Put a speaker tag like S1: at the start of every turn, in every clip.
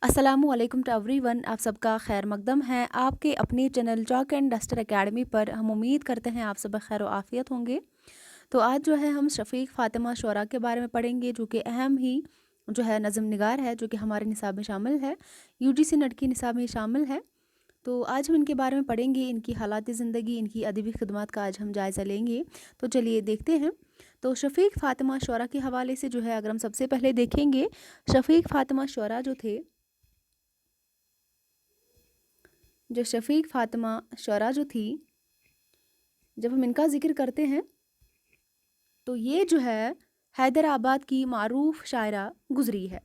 S1: अस्सलामुअलैकुम to everyone. आप सबका खैर मकदम है आपके अपने channel chalk and duster academy पर। हम उम्मीद करते हैं आप सब खैर आफियत होंगे। तो आज जो है हम शफ़ीक फ़ातिमा शुरा के बारे में पढ़ेंगे, जो कि अहम ही जो है नज़म निगार है, जो कि हमारे निसाब में शामिल है, यूजीसी नेट की निसाब में शामिल है। तो आज हम इनके बारे में पढ़ेंगे, इनकी हालात ज़िंदगी, इनकी अदबी खिदमत का आज हम जायज़ा लेंगे। तो चलिए देखते हैं। तो शफ़ीक फ़ातिमा शुरा के हवाले से जो है अगर हम सबसे पहले देखेंगे, शफ़ीक फ़ातिमा शुरा जो शफ़ीक फ़ातिमा शुरा जो थी, जब हम इनका ज़िक्र करते हैं तो ये जो है हैदराबाद की मारूफ़ शायरा गुज़री है।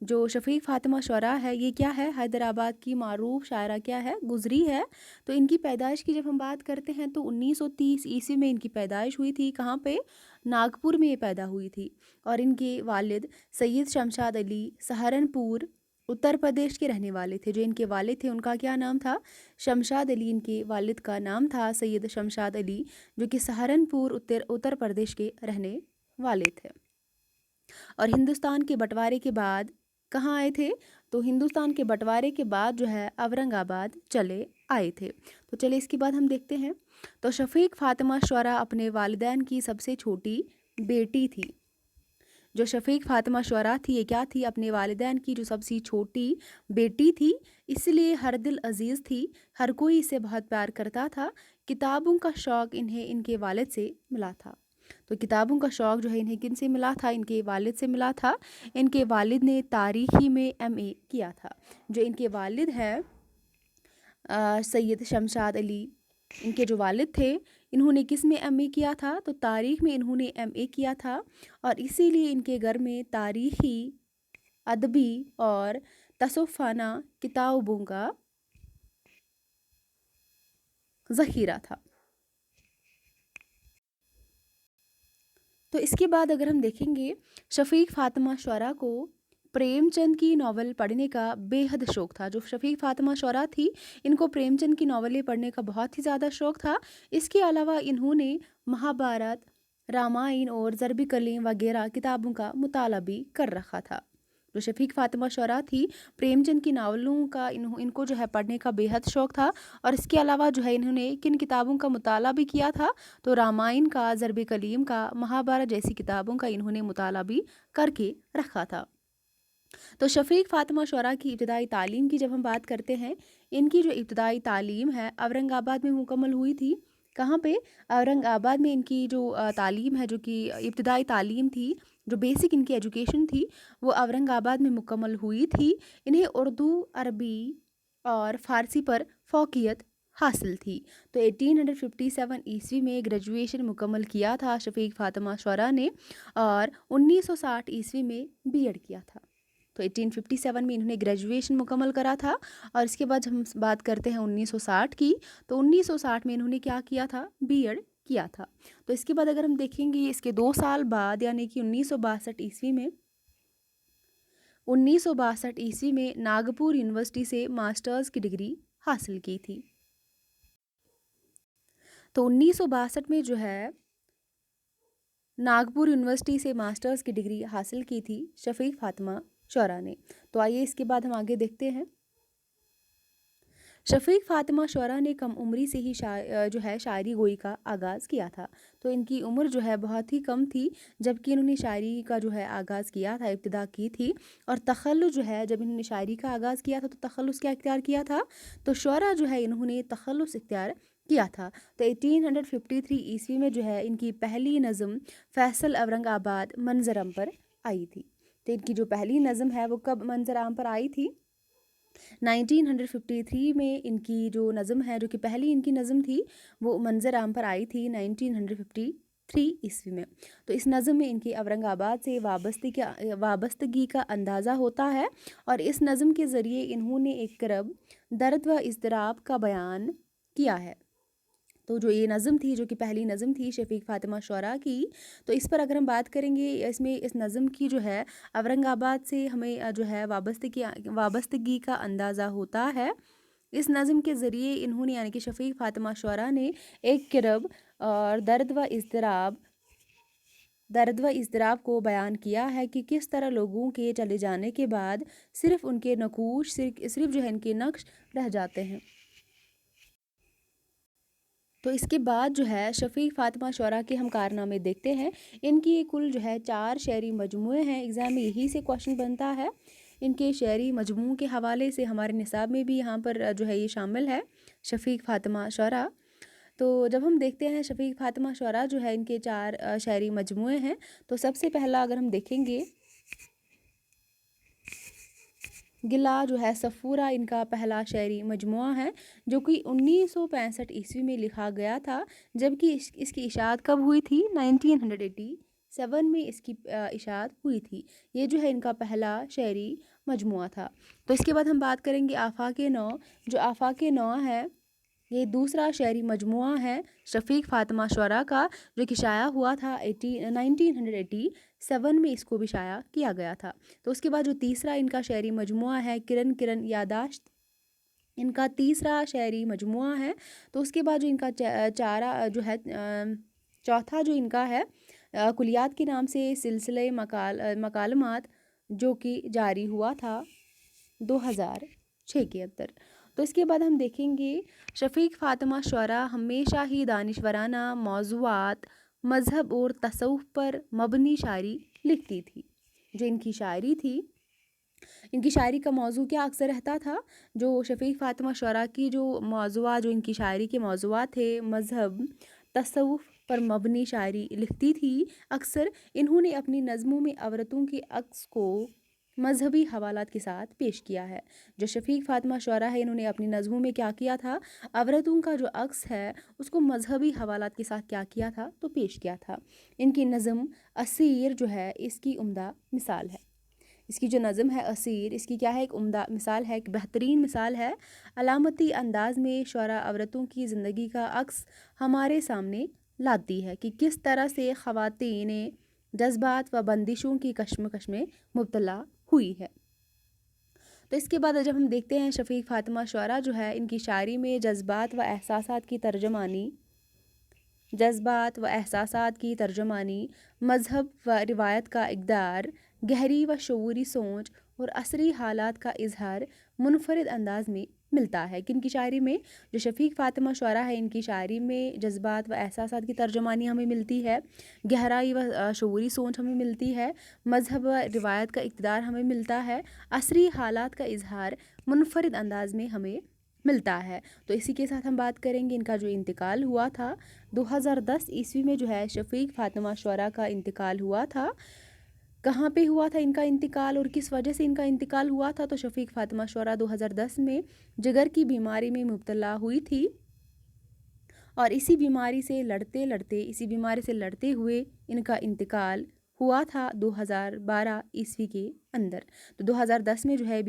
S1: जो शफ़ीक फ़ातिमा शुरा है, ये क्या है, हैदराबाद की मारूफ़ शायरा क्या है, गुज़री है। तो इनकी पैदाइश की जब हम बात करते हैं तो 1930 ईस्वी में इनकी पैदाइश हुई थी। कहाँ पे? नागपुर में ये पैदा हुई थी। और इनके वालिद सैयद शमशाद अली सहारनपुर उत्तर प्रदेश के रहने वाले थे। जो इनके वालिद थे उनका क्या नाम था? शमशाद अली। इनके वालिद का नाम था सैयद शमशाद अली, जो कि सहारनपुर उत्तर प्रदेश के रहने वाले थे। और हिंदुस्तान के बंटवारे के बाद कहाँ आए थे? तो हिंदुस्तान के बंटवारे के बाद जो है औरंगाबाद चले आए थे। तो चलिए इसके बाद हम देखते हैं। तो शफ़ीक फ़ातिमा शुरा अपने वालिदैन की सबसे छोटी बेटी थी। जो शफ़ीक फ़ातिमा शुरा थी, ये क्या थी? अपने वालिदैन की जो सबसे छोटी बेटी थी, इसलिए हर दिल अजीज़ थी। हर कोई इसे बहुत प्यार करता था। किताबों का शौक़ इन्हें इनके वालिद से मिला था। तो किताबों का शौक़ जो है इन्हें किन से मिला था? इनके वालिद से मिला था। इनके वालिद ने तारीख़ी में एमए किया था। जो इनके वालिद हैं सैयद शमशाद अली, इनके जो वालिद थे, इन्होंने किस में एमए किया था? तो तारीख़ में इन्होंने एमए किया था। और इसीलिए इनके घर में तारीख़ी, अदबी और तसव्वुफ़ाना किताबों का ज़ख़ीरा था। तो इसके बाद अगर हम देखेंगे, शफ़ीक फ़ातिमा शुरा को प्रेमचंद की नावल पढ़ने का बेहद शौक़ था। जो शफ़ीक फ़ातिमा शुरा थी, इनको प्रेमचंद की नावलें पढ़ने का बहुत ही ज़्यादा शौक़ था। इसके अलावा इन्होंने महाभारत, रामायण और ज़रब कलीम वगैरह किताबों का मुताला भी कर रखा था। जो शफ़ीक फ़ातिमा शुरा थी, प्रेमचंद की नावलों का इनको जो है पढ़ने का बेहद शौक़ था। और इसके अलावा जो है इन्होंने किन किताबों का मुताला भी किया था? तो रामायण का, ज़रब कलीम का, महाभारत जैसी किताबों का इन्होंने मुताला भी करके रखा था। तो शफ़ीक फ़ातिमा शुरा की इब्तिदाई तालीम की जब हम बात करते हैं, इनकी जो इब्तिदाई तालीम है औरंगाबाद में मुकम्मल हुई थी। कहाँ पे? औरंगाबाद में इनकी जो तालीम है, जो कि इब्तिदाई तालीम थी, जो बेसिक इनकी एजुकेशन थी, वो औरंगाबाद में मुकम्मल हुई थी। इन्हें उर्दू, अरबी और फ़ारसी पर फ़ौक़ियत हासिल थी। तो 1857 ईस्वी में ग्रेजुएशन मुकम्मल किया था शफ़ीक फ़ातिमा शुरा ने। और 1960 ईस्वी में बीएड किया था। तो 1857 में इन्होंने ग्रेजुएशन मुकम्मल करा था। और इसके बाद हम बात करते हैं 1960 की। तो 1960 में इन्होंने क्या किया था? बीएड किया था। तो इसके बाद अगर हम देखेंगे, इसके 2 साल बाद यानी कि 1962 ईस्वी में नागपुर यूनिवर्सिटी से मास्टर्स की डिग्री हासिल की थी। तो 1962 में जो है नागपुर यूनिवर्सिटी से मास्टर्स की डिग्री हासिल की थी शफ़ीक फ़ातिमा शुरा ने। तो आइए इसके बाद हम आगे देखते हैं। शफ़ीक फ़ातिमा शुरा ने कम उम्री से ही जो है शायरी गोई का आगाज़ किया था। तो इनकी उम्र जो है बहुत ही कम थी जबकि इन्होंने शायरी का जो है आगाज़ किया था, इब्तिदा की थी। और तख़ल्लुस जो है, जब इन्होंने शायरी का आगाज़ किया था तो तख़ल्लुस क्या इख्तियार किया था? तो शुरा जो है इन्होंने तख़ल्लुस इख्तियार किया था। तो 1853 ईस्वी में जो है इनकी पहली नज़म फ़ैसल औरंगाबाद मंज़र आम पर आई थी। तो इनकी जो पहली नज़म है वो कब मंज़र आम पर आई थी? 1953 में इनकी जो नज़म है, जो कि पहली इनकी नज़म थी, वो मंज़र आम पर आई थी 1953 ईस्वी में। तो इस नज़म में इनकी औरंगाबाद से वाबस्तगी का अंदाज़ा होता है। और इस नज़म के ज़रिए इन्होंने एक करब दर्द व इज़्तिराब का बयान किया है। तो जो ये नज़म थी, जो कि पहली नज़म थी शफ़ीक फ़ातिमा शुरा की, तो इस पर अगर हम बात करेंगे, इसमें इस नज़म की जो है औरंगाबाद से हमें जो है वाबस्तगी का अंदाज़ा होता है। इस नज़म के ज़रिए इन्होंने यानी कि शफ़ीक फ़ातिमा शुरा ने एक करब और दर्द व इज़्तिराब درد و اضطراب کو بیان کیا ہے کہ کس طرح لوگوں کے چلے جانے کے بعد صرف ان کے نقوش صرف جو ہے ان کے نقش رہ جاتے ہیں۔ تو اس کے بعد جو ہے شفیق فاطمہ شعراء کے ہم کارنامے دیکھتے ہیں۔ ان کی کل جو ہے 4 شعری مجموعے ہیں، ایگزام میں یہی سے کوشچن بنتا ہے۔ ان کے شعری مجموعوں کے حوالے سے ہمارے نصاب میں بھی یہاں پر جو ہے یہ شامل ہے، شفیق فاطمہ شعراء۔ تو جب ہم دیکھتے ہیں شفیق فاطمہ شعراء جو ہے ان کے 4 شعری مجموعے ہیں، تو سب سے پہلا اگر ہم دیکھیں گے گلہ جو ہے صفورہ ان کا پہلا شعری مجموعہ ہے، جو کہ 1965 عیسوی میں لکھا گیا تھا، جبکہ اس کی اشاعت کب ہوئی تھی؟ 1987 میں اس کی اشاعت ہوئی تھی۔ یہ جو ہے ان کا پہلا شعری مجموعہ تھا۔ تو اس کے بعد ہم بات کریں گے آفاق نو، جو آفاق نو ہے یہ دوسرا شعری مجموعہ ہے شفیق فاطمہ شعراء کا، جو کہ شائع ہوا تھا 1987 میں اس کو بھی شائع کیا گیا تھا۔ تو اس کے بعد جو تیسرا ان کا شعری مجموعہ ہے کرن کرن یاداشت، ان کا تیسرا شعری مجموعہ ہے۔ تو اس کے بعد جو ان کا چوتھا جو ان کا ہے کلیات کے نام سے سلسلہ مکالمات، جو کہ جاری ہوا تھا 2006 کے اندر۔ تو اس کے بعد ہم دیکھیں گے شفیق فاطمہ شعراء ہمیشہ ہی دانشورانہ موضوعات، مذہب اور تصوف پر مبنی شاعری لکھتی تھی۔ جو ان کی شاعری تھی، ان کی شاعری کا موضوع کیا اکثر رہتا تھا؟ جو شفیق فاطمہ شعراء کی جو موضوعات، جو ان کی شاعری کے موضوعات تھے، مذہب، تصوف پر مبنی شاعری لکھتی تھی۔ اکثر انہوں نے اپنی نظموں میں عورتوں کے عکس کو مذہبی حوالات کے ساتھ پیش کیا ہے۔ جو شفیق فاطمہ شعراء ہے، انہوں نے اپنی نظموں میں کیا کیا تھا؟ عورتوں کا جو عکس ہے اس کو مذہبی حوالات کے ساتھ کیا کیا تھا؟ تو پیش کیا تھا۔ ان کی نظم اسیر جو ہے اس کی عمدہ مثال ہے۔ اس کی جو نظم ہے اسیر، اس کی کیا ہے؟ ایک عمدہ مثال ہے، ایک بہترین مثال ہے۔ علامتی انداز میں شعراء عورتوں کی زندگی کا عکس ہمارے سامنے لاتی ہے کہ کس طرح سے خواتین جذبات و بندشوں کی کشمکش میں مبتلا ہوئی ہے۔ تو اس کے بعد جب ہم دیکھتے ہیں شفیق فاطمہ شعراء جو ہے ان کی شاعری میں جذبات و احساسات کی ترجمانی، مذہب و روایت کا اقدار، گہری و شعوری سوچ اور عصری حالات کا اظہار منفرد انداز میں ملتا ہے۔ کہ ان کی شاعری میں، جو شفیق فاطمہ شعراء ہے ان کی شاعری میں جذبات و احساسات کی ترجمانی ہمیں ملتی ہے، گہرائی و شعوری سوچ ہمیں ملتی ہے، مذہب و روایت کا اقتدار ہمیں ملتا ہے، عصری حالات کا اظہار منفرد انداز میں ہمیں ملتا ہے۔ تو اسی کے ساتھ ہم بات کریں گے ان کا جو انتقال ہوا تھا 2010 عیسوی میں، جو ہے شفیق فاطمہ شعراء کا انتقال ہوا تھا۔ کہاں پہ ہوا تھا ان کا انتقال اور کس وجہ سے ان کا انتقال ہوا تھا؟ تو شفیق فاطمہ شعراء 2010 میں جگر کی بیماری میں مبتلا ہوئی تھی، اور اسی بیماری سے لڑتے ہوئے ان کا انتقال ہوا تھا 2012 عیسوی کے اندر۔ تو 2010 میں جو ہے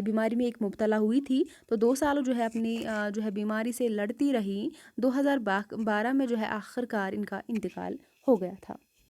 S1: بیماری میں ایک مبتلا ہوئی تھی، تو 2 سال جو ہے اپنی جو ہے بیماری سے لڑتی رہی۔ 2012 میں جو ہے آخر کار ان کا انتقال ہو گیا تھا۔